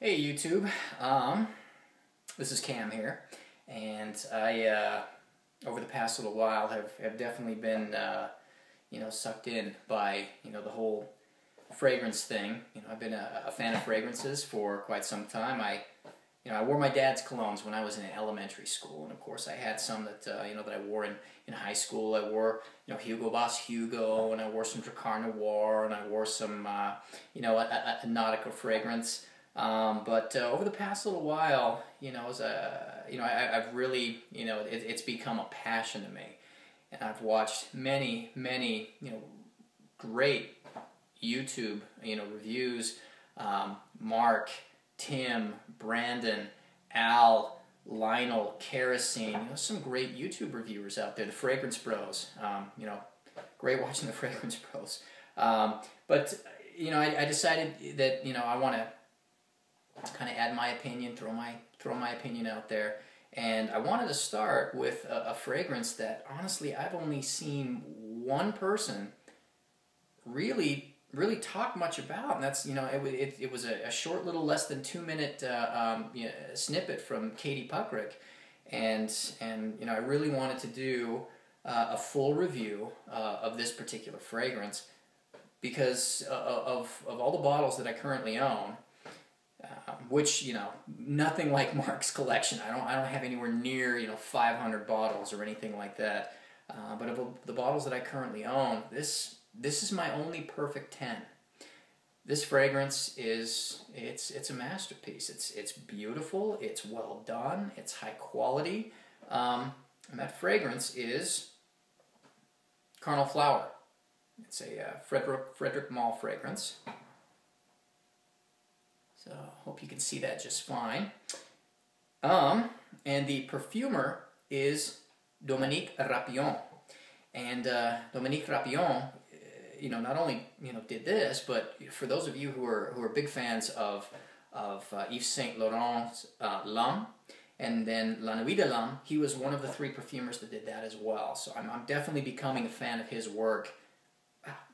Hey YouTube, this is Cam here, and I over the past little while have definitely been sucked in by the whole fragrance thing. I've been a fan of fragrances for quite some time. I wore my dad's colognes when I was in elementary school, and of course I had some that that I wore in high school. I wore Hugo Boss Hugo, and I wore some Carnal, and I wore some a Nautica fragrance. But over the past little while, I've really, it's become a passion to me, and I've watched many great YouTube reviews. Mark, Tim, Brandon, Al, Lionel, Kerosene, some great YouTube reviewers out there. The Fragrance Bros, great watching the Fragrance Bros. But I decided that I want to kind of add my opinion, throw my opinion out there, and I wanted to start with a fragrance that honestly I've only seen one person really talk much about, and that's it was a short little less than 2-minute snippet from Katie Puckrick, and I really wanted to do a full review of this particular fragrance because of all the bottles that I currently own. Which nothing like Mark's collection. I don't have anywhere near 500 bottles or anything like that. But of the bottles that I currently own, this is my only perfect 10. This fragrance it's a masterpiece. It's beautiful. It's well done. It's high quality. And that fragrance is Carnal Flower. It's a Frederic Malle fragrance. So, hope you can see that just fine. And the perfumer is Dominique Ropion. And Dominique Ropion, not only did this, but for those of you who are big fans of Yves Saint Laurent's L'Homme, and then La Nuit de l'Homme, he was one of the 3 perfumers that did that as well. So I'm definitely becoming a fan of his work.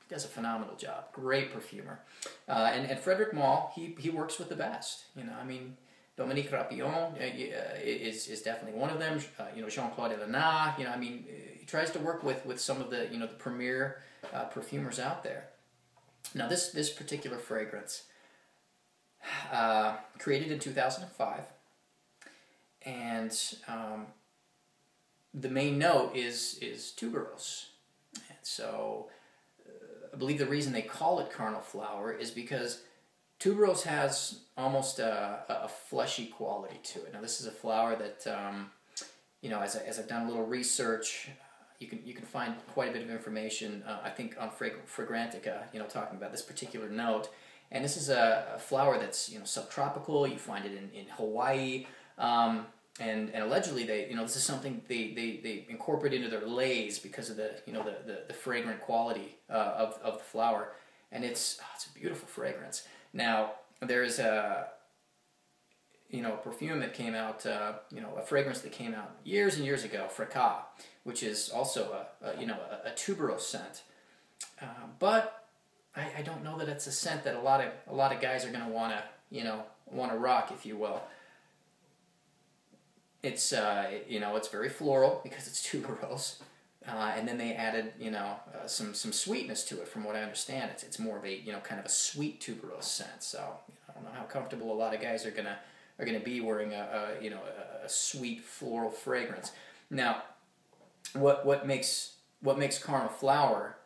Does a phenomenal job. Great perfumer. And Frederic Malle, he works with the best. Dominique Ropion is definitely one of them. Jean-Claude Elena. He tries to work with some of the the premier perfumers out there. Now this particular fragrance, created in 2005, and the main note is tuberose. And so I believe the reason they call it Carnal Flower is because tuberose has almost a fleshy quality to it. Now this is a flower that, as I've done a little research, you can find quite a bit of information, I think on Fragrantica, talking about this particular note. And this is a flower that's, subtropical. You find it in Hawaii. And allegedly this is something they incorporate into their leis because of the fragrant quality of the flower, and it's a beautiful fragrance. Now there's a perfume that came out, a fragrance that came out years and years ago, Fracas, which is also a tuberose scent, but I don't know that it's a scent that a lot of guys are going to want to rock, if you will. It's it's very floral because it's tuberose, and then they added some sweetness to it. From what I understand, it's more of a kind of a sweet tuberose scent. So I don't know how comfortable a lot of guys are gonna be wearing a sweet floral fragrance. Now, what makes Carnal Flower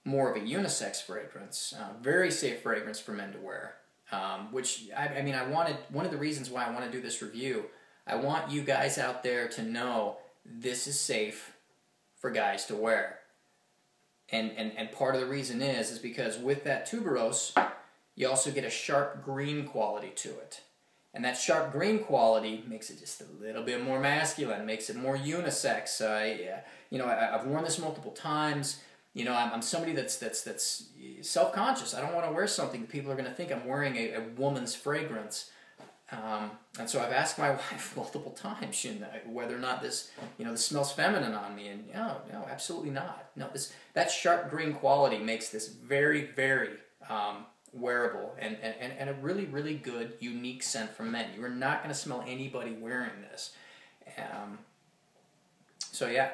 more of a unisex fragrance, very safe fragrance for men to wear. Which I wanted, one of the reasons why I want to do this review. I want you guys out there to know this is safe for guys to wear. And part of the reason is because with that tuberose, you also get a sharp green quality to it. And that sharp green quality makes it just a little bit more masculine, makes it more unisex. I've worn this multiple times. I'm somebody that's self-conscious. I don't want to wear something that people are going to think I'm wearing a woman's fragrance. And so I've asked my wife multiple times, whether or not this smells feminine on me, and no, absolutely not. No, that sharp green quality makes this very, very wearable and a really, really good, unique scent from men. You are not going to smell anybody wearing this. So yeah,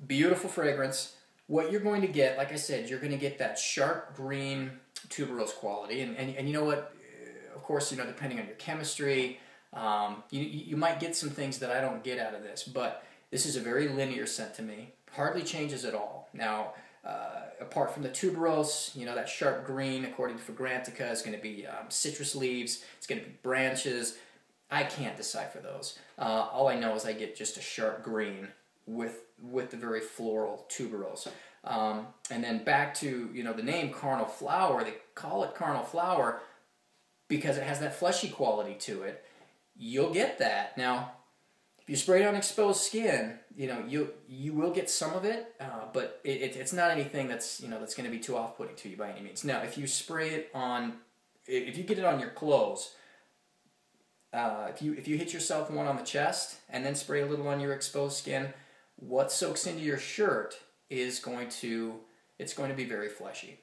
beautiful fragrance. What you're going to get, like I said, you're going to get that sharp green tuberose quality. And you know what? Of course, you know, depending on your chemistry, you might get some things that I don't get out of this. But this is a very linear scent to me. Hardly changes at all. Now, apart from the tuberose, you know, that sharp green, according to Fragrantica, is going to be citrus leaves. It's going to be branches. I can't decipher those. All I know is I get just a sharp green with the very floral tuberose. And then back to, you know, the name Carnal Flower. They call it Carnal Flower because it has that fleshy quality to it. You'll get that. Now, if you spray it on exposed skin, you know, you will get some of it, but it's not anything that's, you know, that's going to be too off-putting to you by any means. Now, if you spray it on, if you get it on your clothes, if you hit yourself one on the chest and then spray a little on your exposed skin, what soaks into your shirt is going to be very fleshy.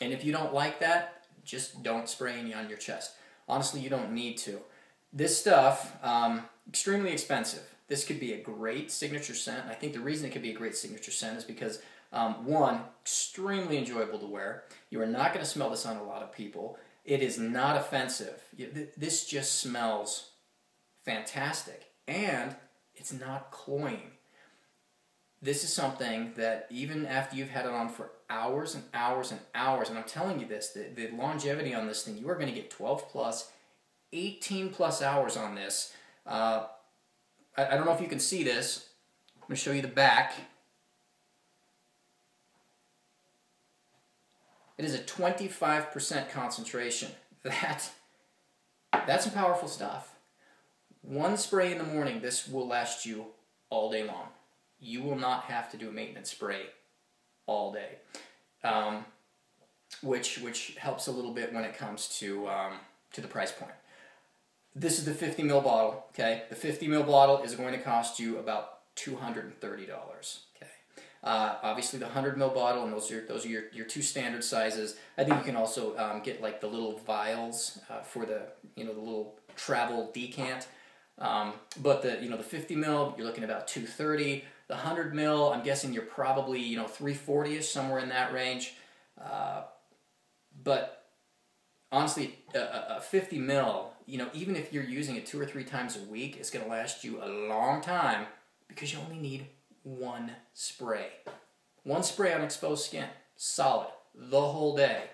And if you don't like that, just don't spray any on your chest. Honestly, you don't need to. This stuff, extremely expensive. This could be a great signature scent. And I think the reason it could be a great signature scent is because, one, extremely enjoyable to wear. You are not going to smell this on a lot of people. It is not offensive. This just smells fantastic. And it's not cloying. This is something that even after you've had it on for hours and hours and hours, and I'm telling you this, the longevity on this thing, you are going to get 12 plus, 18 plus hours on this. I don't know if you can see this. I'm going to show you the back. It is a 25% concentration. That's some powerful stuff. One spray in the morning, this will last you all day long. You will not have to do a maintenance spray all day, which helps a little bit when it comes to the price point. This is the 50 ml bottle. Okay, the 50 ml bottle is going to cost you about $230. Okay, obviously the 100 ml bottle, and those are your two standard sizes. I think you can also get like the little vials for the the little travel decant. But the 50 ml, you're looking at about $230. The 100 ml, I'm guessing you're probably $340ish, somewhere in that range. But honestly, a 50 ml, even if you're using it 2 or 3 times a week, it's going to last you a long time because you only need one spray. One spray on exposed skin, solid, the whole day.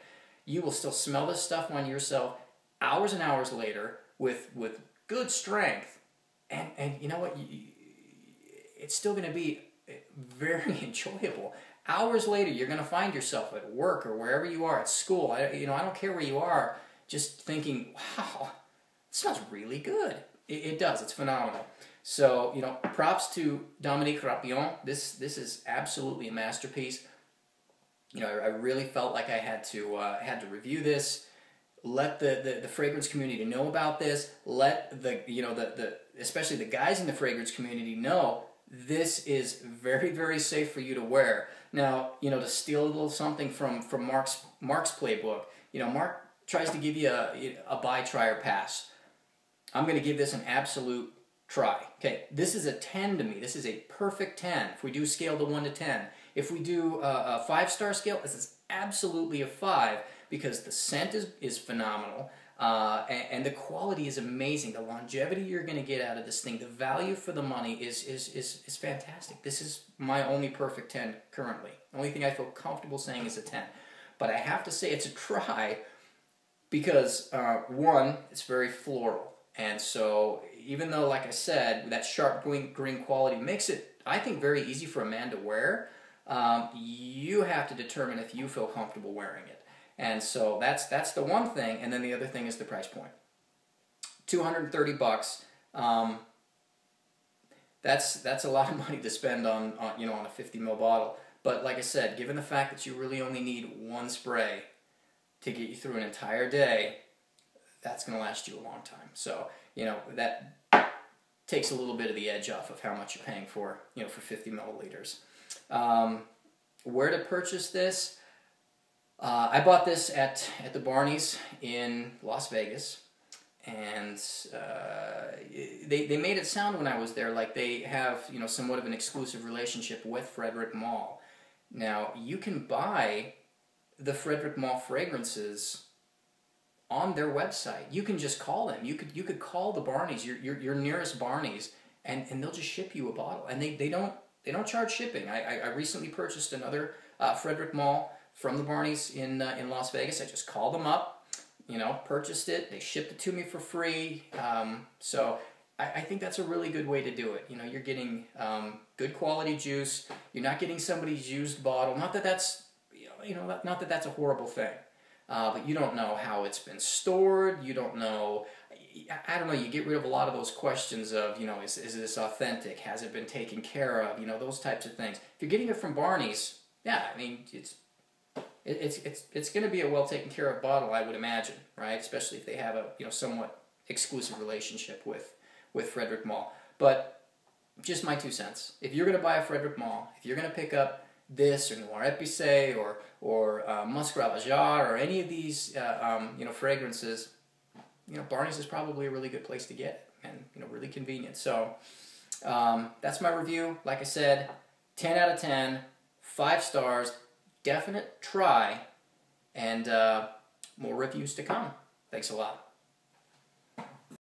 You will still smell this stuff on yourself hours and hours later with good strength, and you know what? It's still going to be very enjoyable. Hours later, you're going to find yourself at work or wherever you are, at school. I don't care where you are, just thinking, wow, it smells really good. It does. It's phenomenal. So, props to Dominique Ropion. This is absolutely a masterpiece. I really felt like I had to review this. Let the fragrance community know about this. Let especially the guys in the fragrance community know this is very, very safe for you to wear. Now, to steal a little something from Mark's playbook, Mark tries to give you a buy, try, or pass. I'm going to give this an absolute try. Okay, this is a 10 to me. This is a perfect 10. If we do scale to 1 to 10. If we do a 5-star scale, this is absolutely a 5 because the scent is phenomenal. And the quality is amazing. The longevity you're going to get out of this thing, the value for the money is fantastic. This is my only perfect 10 currently. The only thing I feel comfortable saying is a 10. But I have to say it's a try because, one, it's very floral. And so even though, like I said, that sharp green quality makes it, I think, very easy for a man to wear, you have to determine if you feel comfortable wearing it. And so that's the one thing, and then the other thing is the price point. $230. That's a lot of money to spend on a 50 ml bottle. But like I said, given the fact that you really only need one spray to get you through an entire day, that's going to last you a long time. So that takes a little bit of the edge off of how much you're paying for 50 milliliters. Where to purchase this? I bought this at the Barney's in Las Vegas, and they made it sound when I was there like they have, you know, somewhat of an exclusive relationship with Frederic Malle. Now, you can buy the Frederic Malle fragrances on their website. You can just call them. You could call the Barney's, your nearest Barney's, and they'll just ship you a bottle. And they don't charge shipping. I recently purchased another Frederic Malle from the Barney's in Las Vegas. I just called them up, you know, purchased it. They shipped it to me for free. So I think that's a really good way to do it. You know, you're getting good quality juice. You're not getting somebody's used bottle. Not that that's not that that's a horrible thing, but you don't know how it's been stored. You don't know. I don't know. You get rid of a lot of those questions of, you know, is this authentic? Has it been taken care of? You know, those types of things. If you're getting it from Barney's, yeah, I mean, it's going to be a well taken care of bottle, I would imagine, right? Especially if they have a, you know, somewhat exclusive relationship with Frederic Malle. But just my 2 cents. If you're going to buy a Frederic Malle, if you're going to pick up this or Noir Épicé or Musc Ravageur or any of these you know, fragrances, you know, Barney's is probably a really good place to get it, and, you know, really convenient. So that's my review. Like I said, 10 out of 10, 5 stars. Definite try, and more reviews to come. Thanks a lot.